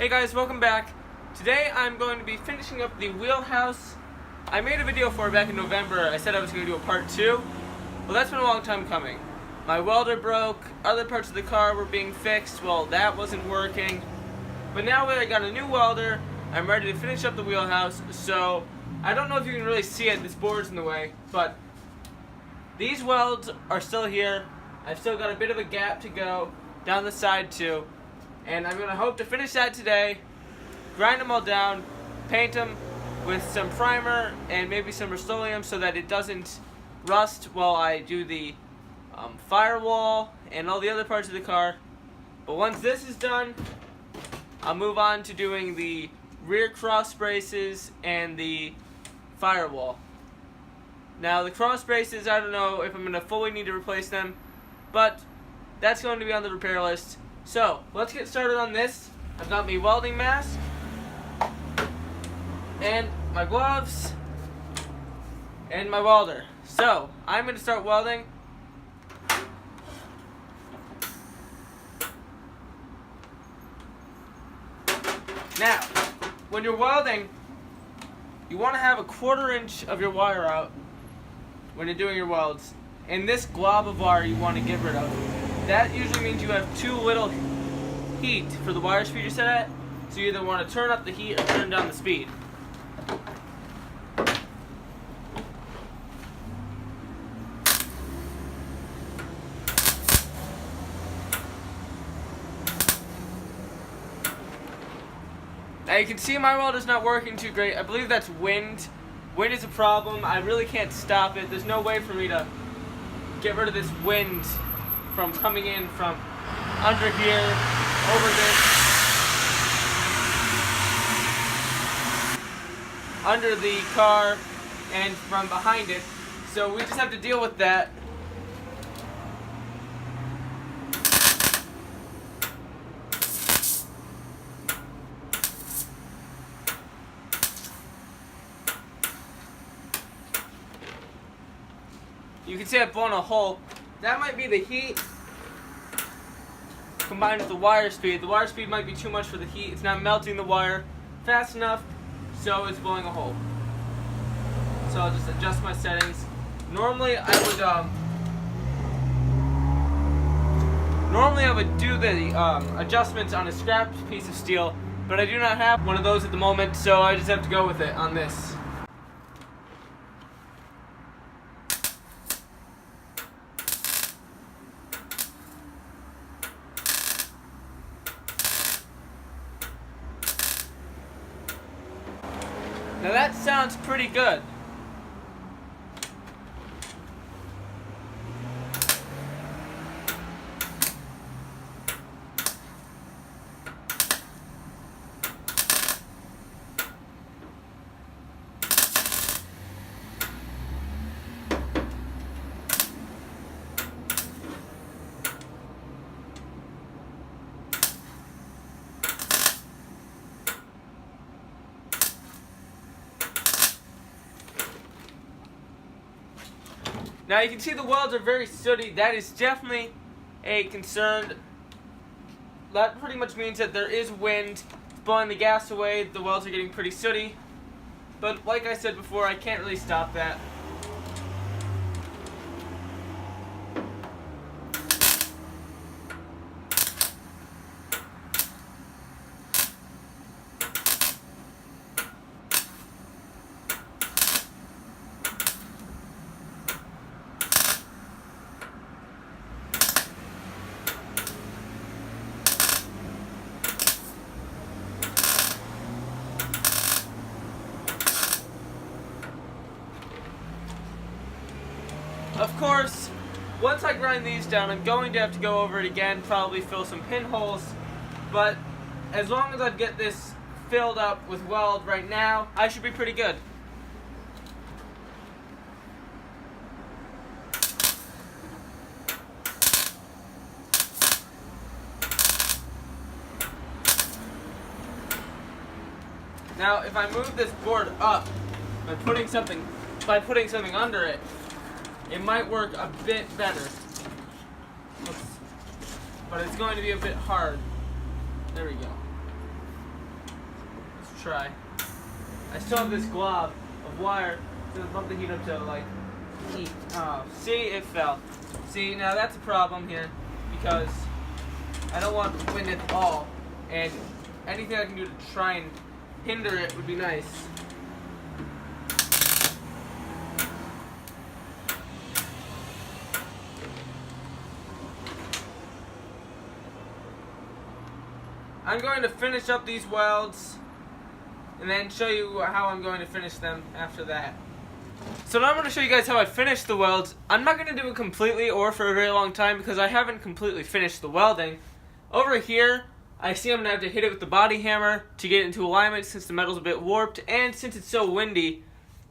Hey guys, welcome back. Today I'm going to be finishing up the Wheelhouse. I made a video for it back in November. I said I was going to do a part 2. Well, that's been a long time coming. My welder broke, other parts of the car were being fixed, well that wasn't working. But now that I got a new welder, I'm ready to finish up the Wheelhouse. So, I don't know if you can really see it, this board's in the way, but these welds are still here. I've still got a bit of a gap to go down the side too. And I'm going to hope to finish that today, grind them all down, paint them with some primer and maybe some Rust-Oleum so that it doesn't rust while I do the firewall and all the other parts of the car. But once this is done, I'll move on to doing the rear cross braces and the firewall. Now the cross braces, I don't know if I'm going to fully need to replace them, but that's going to be on the repair list. So, let's get started on this. I've got my welding mask, and my gloves, and my welder. So, I'm going to start welding. Now, when you're welding, you want to have a 1/4 inch of your wire out when you're doing your welds. And this glob of wire you want to get rid of. That usually means you have too little heat for the wire speed you're set at, so you either want to turn up the heat or turn down the speed. Now you can see my welder's not working too great. I believe that's wind. Wind is a problem. I really can't stop it. There's no way for me to get rid of this wind from coming in from under here, over this, under the car, and from behind it. So we just have to deal with that. You can see I've blown a hole. That might be the heat combined with the wire speed. The wire speed might be too much for the heat. It's not melting the wire fast enough, so it's blowing a hole. So I'll just adjust my settings. Normally I would do the adjustments on a scrapped piece of steel, but I do not have one of those at the moment, so I just have to go with it on this. Now that sounds pretty good. Now you can see the welds are very sooty. That is definitely a concern. That pretty much means that there is wind blowing the gas away. The welds are getting pretty sooty. But like I said before, I can't really stop that. Of course, once I grind these down, I'm going to have to go over it again, probably fill some pinholes, but as long as I get this filled up with weld right now, I should be pretty good. Now, if I move this board up by putting something under it, it might work a bit better. But it's going to be a bit hard. There we go. try. I still have this glob of wire to bump the heat up to like heat. Oh, see, it fell. See, now that's a problem here because I don't want wind at all, and anything I can do to try and hinder it would be nice. I'm going to finish up these welds and then show you how I'm going to finish them after that. So now I'm going to show you guys how I finished the welds. I'm not going to do it completely or for a very long time because I haven't completely finished the welding. Over here, I see I'm going to have to hit it with the body hammer to get it into alignment since the metal's a bit warped, and since it's so windy,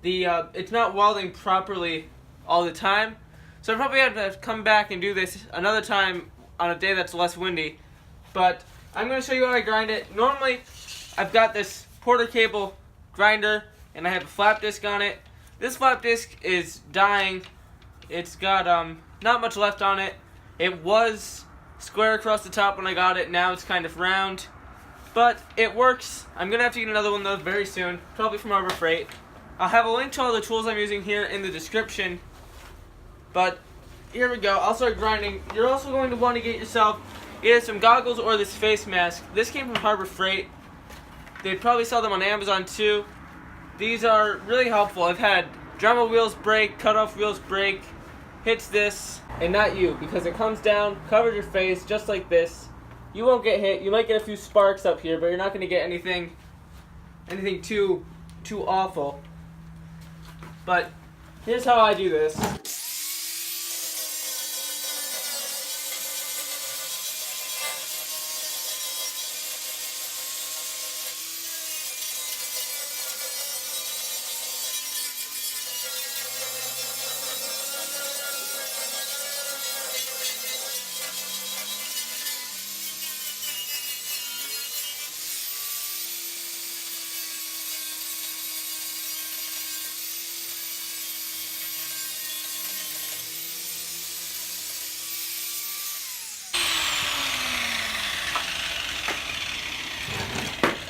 it's not welding properly all the time. So I probably have to come back and do this another time on a day that's less windy. But I'm going to show you how I grind it. Normally, I've got this Porter cable grinder, and I have a flap disc on it. This flap disc is dying. It's got not much left on it. It was square across the top when I got it. Now it's kind of round, but it works. I'm going to have to get another one though very soon, probably from Harbor Freight. I'll have a link to all the tools I'm using here in the description. But here we go. I'll start grinding. You're also going to want to get yourself either some goggles or this face mask. This came from Harbor Freight. They'd probably sell them on Amazon too. These are really helpful. I've had Dremel wheels break, cut-off wheels break, hits this, and not you, because it comes down, covers your face just like this. You won't get hit. You might get a few sparks up here, but you're not going to get anything too awful. But here's how I do this.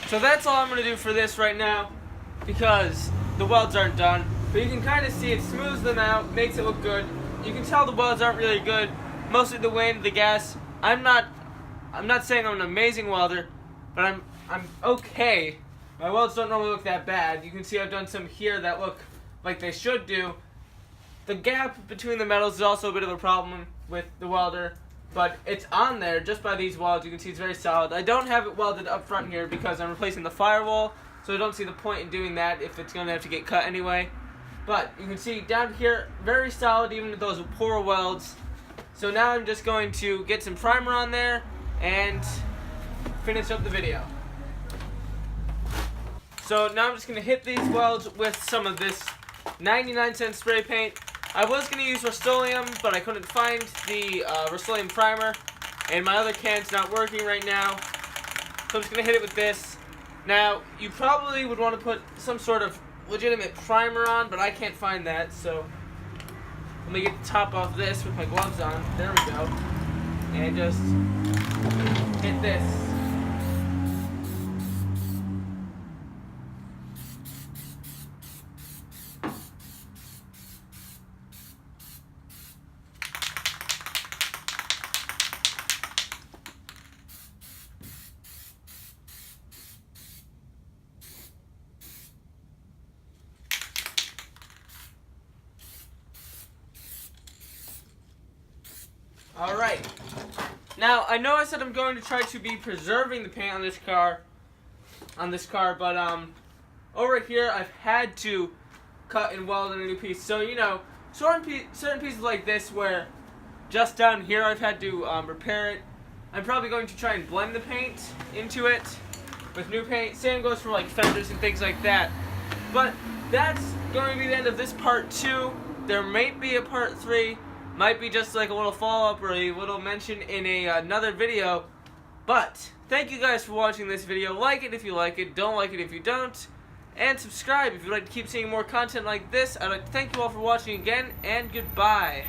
So that's all I'm going to do for this right now, because the welds aren't done. But you can kind of see it smooths them out, makes it look good. You can tell the welds aren't really good. Mostly the wind, the gas. I'm not saying I'm an amazing welder, but I'm okay. My welds don't normally look that bad. You can see I've done some here that look like they should do. The gap between the metals is also a bit of a problem with the welder, but it's on there just by these welds. You can see it's very solid. I don't have it welded up front here because I'm replacing the firewall, so I don't see the point in doing that if it's going to have to get cut anyway. But you can see down here, very solid even with those poor welds. So now I'm just going to get some primer on there and finish up the video. So now I'm just going to hit these welds with some of this 99-cent spray paint. I was going to use Rust-Oleum, but I couldn't find the Rust-Oleum primer, and my other can's not working right now. So I'm just going to hit it with this. Now, you probably would want to put some sort of legitimate primer on, but I can't find that, so let me get the top off this with my gloves on. There we go. And just hit this. Alright, now I know I said I'm going to try to be preserving the paint on this car, but over here I've had to cut and weld in a new piece. So, you know, certain pieces like this where just down here I've had to repair it. I'm probably going to try and blend the paint into it with new paint. Same goes for like fenders and things like that. But that's going to be the end of this part 2. There might be a part 3. Might be just like a little follow-up or a little mention in another video. But thank you guys for watching this video. Like it if you like it, don't like it if you don't, and subscribe if you'd like to keep seeing more content like this. I'd like to thank you all for watching again, and goodbye.